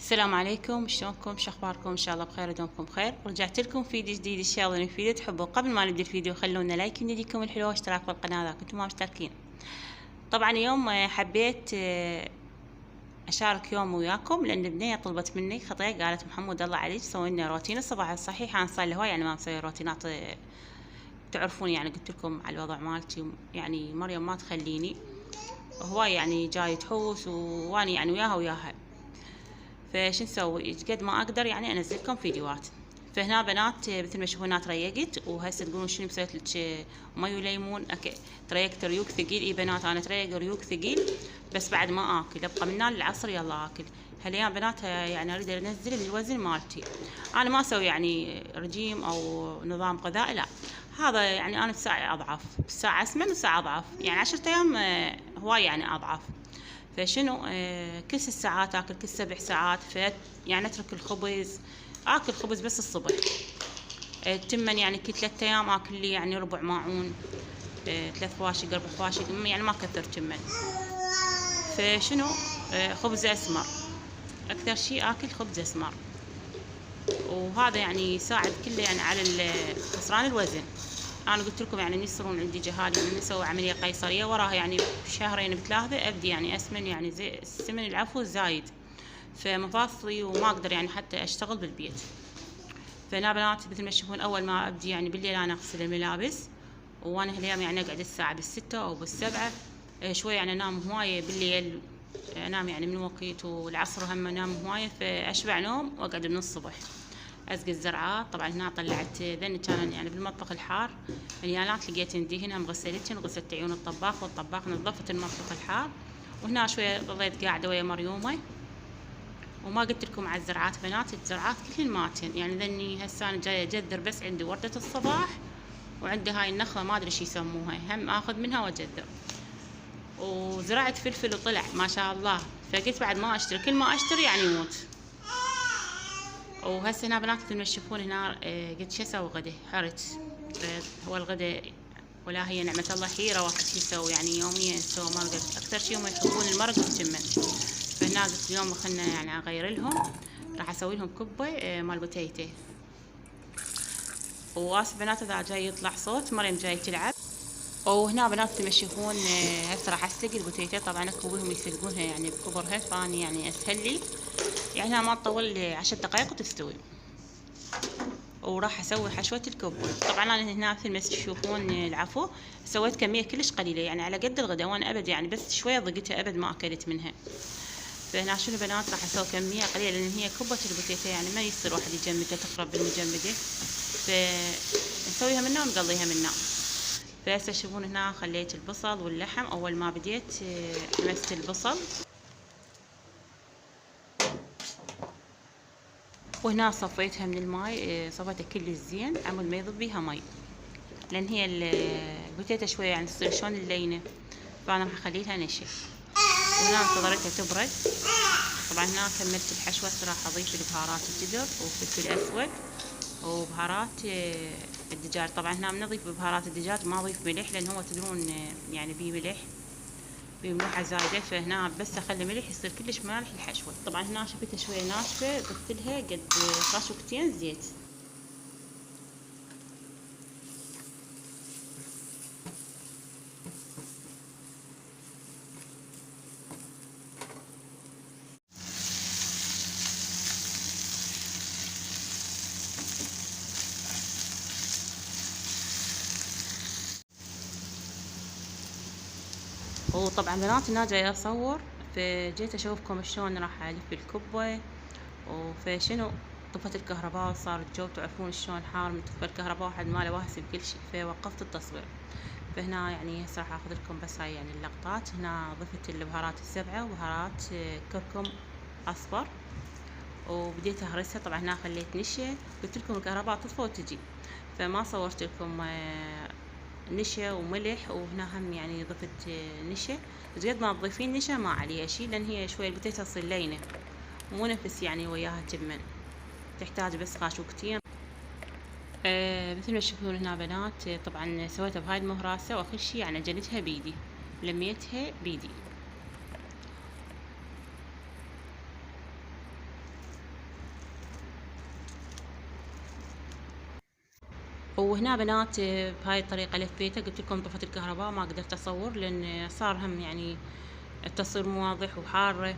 السلام عليكم، شلونكم؟ شخباركم؟ ان شاء الله بخير ودومكم بخير. رجعت لكم فيديو جديد ان شاء الله يفيد تحبوا. قبل ما نبدا الفيديو خلونا لايك يديكم الحلوه واشتراك بالقناه اذا كنتم ما مشتركين. طبعا اليوم حبيت اشارك يوم وياكم لان بنيه طلبت مني خطيه، قالت محمود الله عليك سوي لنا روتين الصباح الصحيح. انا صار لي هواي يعني ما مسوي روتينات، تعرفون يعني قلت لكم على الوضع مالتي، يعني مريم ما تخليني هواي يعني جاي تحوس واني يعني وياها فش نسوي قد ما اقدر يعني انزل لكم فيديوهات. فهنا بنات مثل ما تشوفون هنا تريقت، وهسه تقولون شنو مسويت لك مي وليمون؟ تريقت ريوق ثقيل. اي بنات انا تريق ريوق ثقيل بس بعد ما اكل ابقى من هنا للعصر يلا اكل. هالايام بنات يعني اريد انزل الوزن مالتي. انا ما اسوي يعني رجيم او نظام غذائي، لا، هذا يعني انا بساعة اضعف، بساعة اسمن وساعة اضعف، يعني 10 ايام هواي يعني اضعف. فشنو كل 6 ساعات اكل، كل 7 ساعات. يعني اترك الخبز، اكل خبز بس الصبح. تمن يعني كل 3 ايام اكل لي يعني ربع ماعون، 3 فواشق 4 فواشق، يعني ما كثر تمن. فشنو خبز اسمر، اكثر شيء اكل خبز اسمر، وهذا يعني يساعد كله يعني على خسران الوزن. انا قلت لكم يعني من يصيرون عندي جهالي من اسوي عمليه قيصريه وراها يعني بشهرين بثلاثه ابدي يعني اسمن، يعني زي السمن العفو زايد فمفاصلي وما اقدر يعني حتى اشتغل بالبيت. فانا بنات مثل ما تشوفون اول ما ابدي يعني بالليل انا اغسل الملابس، وانا هالايام يعني اقعد الساعه بالستة او بالسبعة. شوي يعني انام هوايه بالليل، انام يعني من وقت، والعصر هم انام هوايه فاشبع نوم واقعد من الصبح اسقي الزرعات. طبعا هنا طلعت ذني كان يعني بالمطبخ الحار مليانات، لقيت عندي هنا مغسلتهن، غسلت عيون الطباخ والطباخ نظفت المطبخ الحار. وهنا شويه ظليت قاعده ويا مريومه. وما قلت لكم على الزرعات بنات، الزرعات كلهن ماتن، يعني ذني هسه انا جايه اجذر، بس عندي ورده الصباح وعندي هاي النخله ما ادري شو يسموها، هم اخذ منها واجذر. وزرعت فلفل وطلع ما شاء الله، فقلت بعد ما اشتري، كل ما اشتري يعني يموت. وهسه هنا بنات مثل ما تشوفون هنا قلت شو اسوي غدا؟ حرت هو الغدا ولا هي نعمة الله حيرة واحد شو يسوي، يعني يوميا نسوي مرقة، أكثر شي هم يحبون المرق والجمن. فهنا قلت اليوم خلنا يعني أغير لهم، راح أسوي لهم كبة مال بوتيتي. وآسف بنات إذا جاي يطلع صوت، مريم جاي تلعب. وهنا بنات مثل ما تشوفون هسه راح أسلق البوتيتي، طبعا أكوهم يسلقونها يعني بكبرها، فاني يعني أسهل لي يعني ما تطول 10 دقايق وتستوي. وراح اسوي حشوه الكبه. طبعا انا هنا مثل ما تشوفون العفو سويت كميه كلش قليله يعني على قد الغداء، وانا ابد يعني بس شويه ضقتها ابد ما اكلت منها. فهنا شنو بنات راح اسوي كميه قليله لان هي كبه البوتيتا يعني ما يصير واحد يجمدها تخرب بالمجمده، فنسويها منا ونقضيها منا. فهسه تشوفون هنا خليت البصل واللحم، اول ما بديت حمست البصل، وهنا صفيتها من الماي، صفيتها كل زين عمود ما يضب بيها مي، لان هي البوتيتا شويه يعني تصير شلون اللينه، فانا راح اخليها نشف. وهنا انتظرتها تبرد. طبعا هنا كملت الحشوه، راح اضيف البهارات الجدر وفلفل اسود وبهارات الدجاج. طبعا هنا من اضيف بهارات الدجاج ما اضيف ملح، لان هو تدرون يعني بيه ملح، بيه ملوحه زايده، فهنا بس اخلي ملح يصير كلش مالح الحشوه. طبعا هنا شفتها شويه ناشفه، ضفت لها قد خاشوقتين زيت. وطبعا بنات هنا جاي اصور، فجيت اشوفكم شلون راح الف الكبه. وفشنو طفت الكهرباء وصار الجو تعرفون شلون حار، من تطفى الكهرباء واحد ما له واهس بكل شيء، فوقفت التصوير. فهنا يعني هسه راح اخذ لكم بس هاي يعني اللقطات. هنا ضفت البهارات السبعه وبهارات كركم اصفر وبديت اهرسها. طبعا هنا خليت نشا، قلت لكم الكهرباء تطفى وتجي فما صورت لكم نشا وملح. وهنا هم يعني ضفت نشا، بس قد ما تضيفين نشا ما عليها شي، لان هي شويه البوتيتا تصير لينه مو نفس يعني وياها تمن، تحتاج بس خاشوقتين. مثل ما تشوفون هنا بنات طبعا سويتها بهاي المهراسه، واخر شي يعني عجنتها بيدي، لميتها بيدي. وهنا بنات بهاي الطريقة لفيته، قلت لكم طفت الكهرباء ما قدرت اصور لان صار هم يعني التصوير مو واضح وحارة.